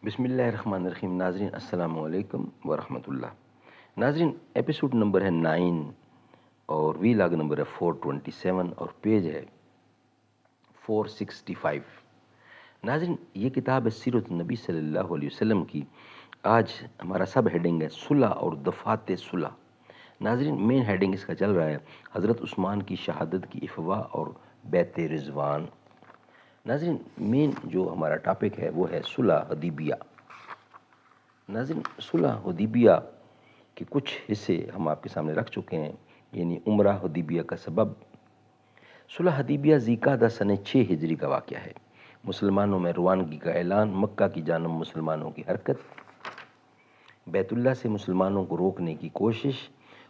بسم اللہ الرحمن الرحیم۔ ناظرین السلام علیکم ورحمۃ اللہ۔ ناظرین ایپیسوڈ نمبر ہے 9 اور وی لاگ نمبر ہے 427 اور پیج ہے 465۔ ناظرین یہ کتاب ہے سیرت النبی صلی اللہ علیہ وسلم کی۔ آج ہمارا سب ہیڈنگ ہے صلح اور دفعات صلح۔ ناظرین مین ہیڈنگ اس کا چل رہا ہے حضرت عثمان کی شہادت کی افواہ اور بیعت رضوان۔ ناظرین مین جو ہمارا ٹاپک ہے وہ ہے صلح حدیبیہ۔ ناظرین صلح حدیبیہ کے کچھ حصے ہم آپ کے سامنے رکھ چکے ہیں، یعنی عمرہ حدیبیہ کا سبب۔ صلح حدیبیہ ذی-القعدہ سن 6 ہجری کا واقعہ ہے۔ مسلمانوں میں روانگی کا اعلان، مکہ کی جانب مسلمانوں کی حرکت، بیت اللہ سے مسلمانوں کو روکنے کی کوشش،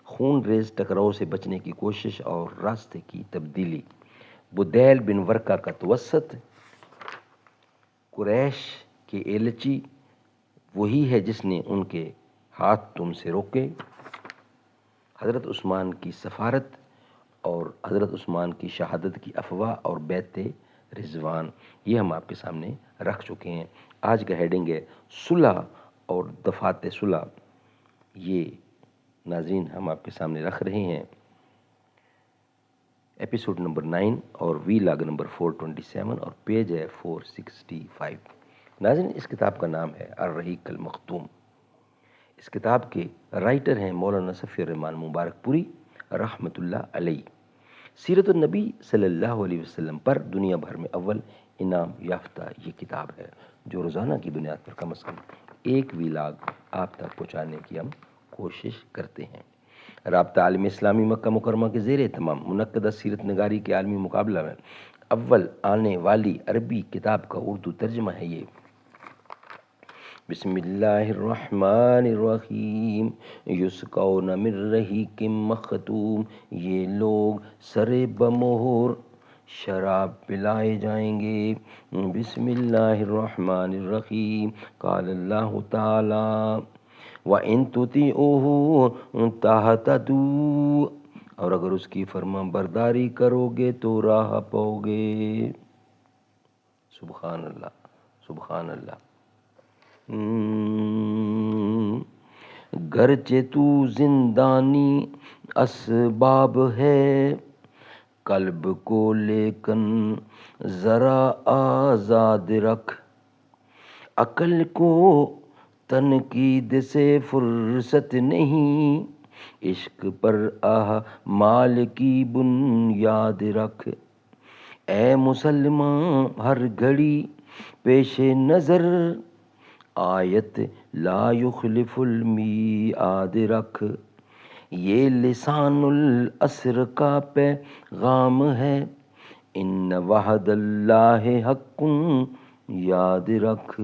خون ریز ٹکراؤ سے بچنے کی کوشش اور راستے کی تبدیلی، بدیل بن ورقہ کا توسط، قریش کے ایلچی وہی ہے جس نے ان کے ہاتھ تم سے روکے، حضرت عثمان کی سفارت اور حضرت عثمان کی شہادت کی افواہ اور بیعت رضوان، یہ ہم آپ کے سامنے رکھ چکے ہیں۔ آج کا ہیڈنگ ہے صلح اور دفعات صلح۔ یہ ناظرین ہم آپ کے سامنے رکھ رہے ہیں ایپیسوڈ نمبر 9 اور وی لاگ نمبر 427 اور پیج ہے 465۔ ناظرین اس کتاب کا نام ہے الرحیق المختوم۔ اس کتاب کے رائٹر ہیں مولانا صفی الرحمان مبارک پوری رحمۃ اللہ علیہ۔ سیرت النبی صلی اللہ علیہ وسلم پر دنیا بھر میں اول انعام یافتہ یہ کتاب ہے، جو روزانہ کی بنیاد پر کم از کم ایک ویلاگ آپ تک پہنچانے کی ہم کوشش کرتے ہیں۔ رابطہ عالم اسلامی مکہ مکرمہ کے زیر اہتمام منعقدہ سیرت نگاری کے عالمی مقابلہ میں اول آنے والی عربی کتاب کا اردو ترجمہ ہے یہ۔ بسم اللہ الرحمن الرحیم۔ یسقون من رحیق مختوم، یہ لوگ سرے بمہر شراب پلائے جائیں گے۔ بسم اللہ الرحمن الرحیم۔ قال اللہ تعالی وَإِن تُطِیعُوهُ تَہْتَدُوا، اور اگر اس کی فرما برداری کرو گے تو راہ پاؤ گے۔ سبحان اللہ، سبحان اللہ۔ گرچہ تو زندانی اسباب ہے قلب کو، لیکن ذرا آزاد رکھ، عقل کو تنقید سے فرصت نہیں، عشق پر اعمال کی بنیاد رکھ۔ اے مسلمان ہر گھڑی پیش نظر آیت لا یخلف المیعاد رکھ، یہ لسان العصر کا پیغام ہے، ان وعد اللہ حق یاد رکھ۔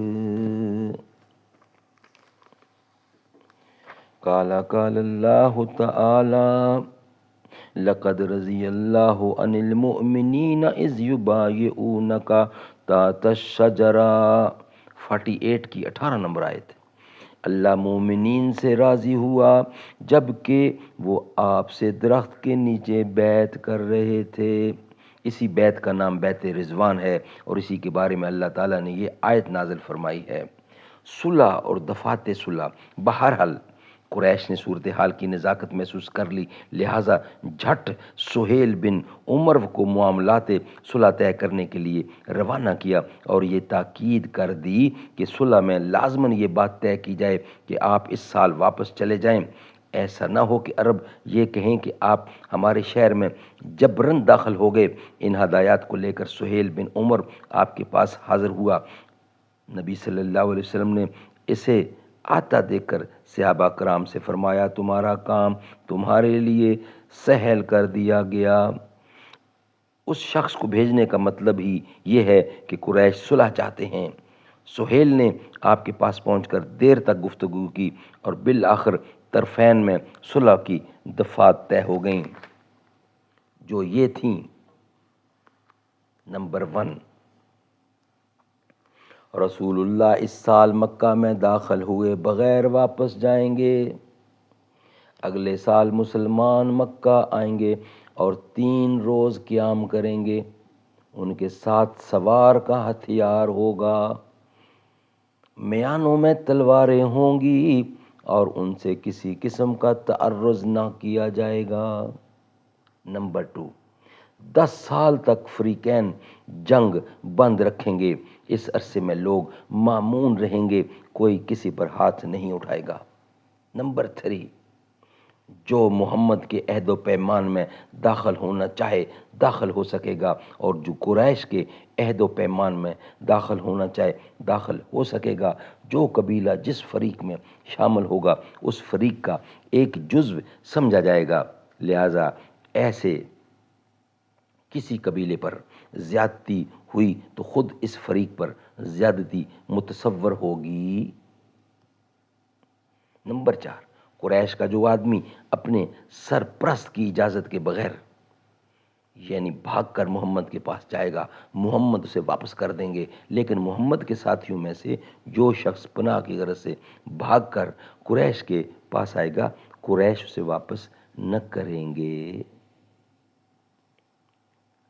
قال اللہ تعالی لقد رضی اللہ عن المؤمنین اذ یبایعونک تحت الشجرہ، 48 کی 18 نمبر آیت۔ اللہ مومنین سے راضی ہوا جب کہ وہ آپ سے درخت کے نیچے بیعت کر رہے تھے۔ اسی بیعت کا نام بیعت رضوان ہے اور اسی کے بارے میں اللہ تعالیٰ نے یہ آیت نازل فرمائی ہے۔ صلح اور دفعات صلح۔ بہرحال قریش نے صورتحال کی نزاکت محسوس کر لی، لہٰذا جھٹ سہیل بن عمر کو معاملات صلح طے کرنے کے لیے روانہ کیا اور یہ تاکید کر دی کہ صلح میں لازماً یہ بات طے کی جائے کہ آپ اس سال واپس چلے جائیں۔ ایسا نہ ہو کہ عرب یہ کہیں کہ آپ ہمارے شہر میں جبراً داخل ہو گئے۔ ان ہدایات کو لے کر سہیل بن عمر آپ کے پاس حاضر ہوا۔ نبی صلی اللہ علیہ وسلم نے اسے آتا دیکھ کر صحابہ کرام سے فرمایا، تمہارا کام تمہارے لیے سہل کر دیا گیا۔ اس شخص کو بھیجنے کا مطلب ہی یہ ہے کہ قریش صلح چاہتے ہیں۔ سہیل نے آپ کے پاس پہنچ کر دیر تک گفتگو کی اور بالآخر طرفین میں صلح کی دفعات طے ہو گئیں، جو یہ تھیں: نمبر 1، رسول اللہ اس سال مکہ میں داخل ہوئے بغیر واپس جائیں گے۔ اگلے سال مسلمان مکہ آئیں گے اور 3 روز قیام کریں گے۔ ان کے ساتھ سوار کا ہتھیار ہوگا۔ میانوں میں تلواریں ہوں گی اور ان سے کسی قسم کا تعرض نہ کیا جائے گا۔ نمبر 2، 10 سال تک فریقین جنگ بند رکھیں گے، اس عرصے میں لوگ مامون رہیں گے، کوئی کسی پر ہاتھ نہیں اٹھائے گا۔ نمبر 3، جو محمد کے عہد و پیمان میں داخل ہونا چاہے داخل ہو سکے گا، اور جو قریش کے عہد و پیمان میں داخل ہونا چاہے داخل ہو سکے گا۔ جو قبیلہ جس فریق میں شامل ہوگا اس فریق کا ایک جزو سمجھا جائے گا، لہذا ایسے کسی قبیلے پر زیادتی ہوئی تو خود اس فریق پر زیادتی متصور ہوگی۔ نمبر 4، قریش کا جو آدمی اپنے سرپرست کی اجازت کے بغیر یعنی بھاگ کر محمد کے پاس جائے گا، محمد اسے واپس کر دیں گے، لیکن محمد کے ساتھیوں میں سے جو شخص پناہ کی غرض سے بھاگ کر قریش کے پاس آئے گا، قریش اسے واپس نہ کریں گے۔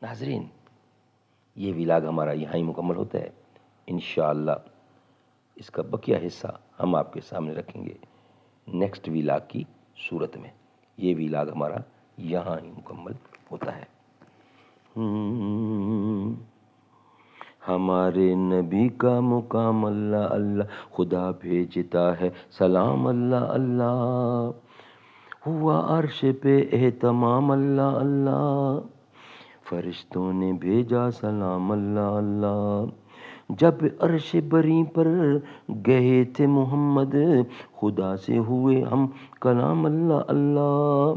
ناظرین، یہ ولاگ ہمارا یہاں ہی مکمل ہوتا ہے۔ انشاءاللہ اس کا بقیہ حصہ ہم آپ کے سامنے رکھیں گے نیکسٹ ولاگ کی صورت میں۔ یہ ولاگ ہمارا یہاں ہی مکمل ہوتا ہے۔ ہمارے نبی کا مقام اللہ اللہ، خدا بھیجتا ہے سلام اللہ اللہ، ہوا عرش پہ اہتمام اللہ اللہ، فرشتوں نے بھیجا سلام اللہ اللہ، جب عرش بری پر گئے تھے محمد، خدا سے ہوئے ہم کلام اللہ اللہ،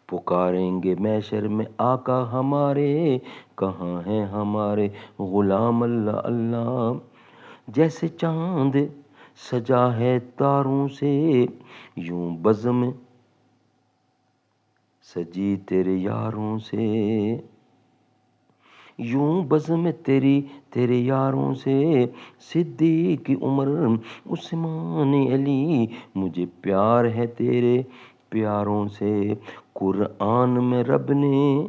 پکاریں گے محشر میں آقا ہمارے، کہاں ہیں ہمارے غلام اللہ اللہ، جیسے چاند سجا ہے تاروں سے، یوں بزم سجی تیرے یاروں سے، یوں بزم تیرے یاروں سے، صدیق عمر عثمان علی، مجھے پیار ہے تیرے پیاروں سے، قرآن میں رب نے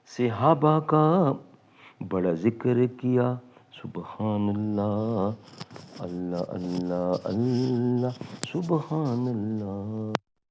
صحابہ کا بڑا ذکر کیا، سبحان اللہ اللہ اللہ اللہ، سبحان اللہ۔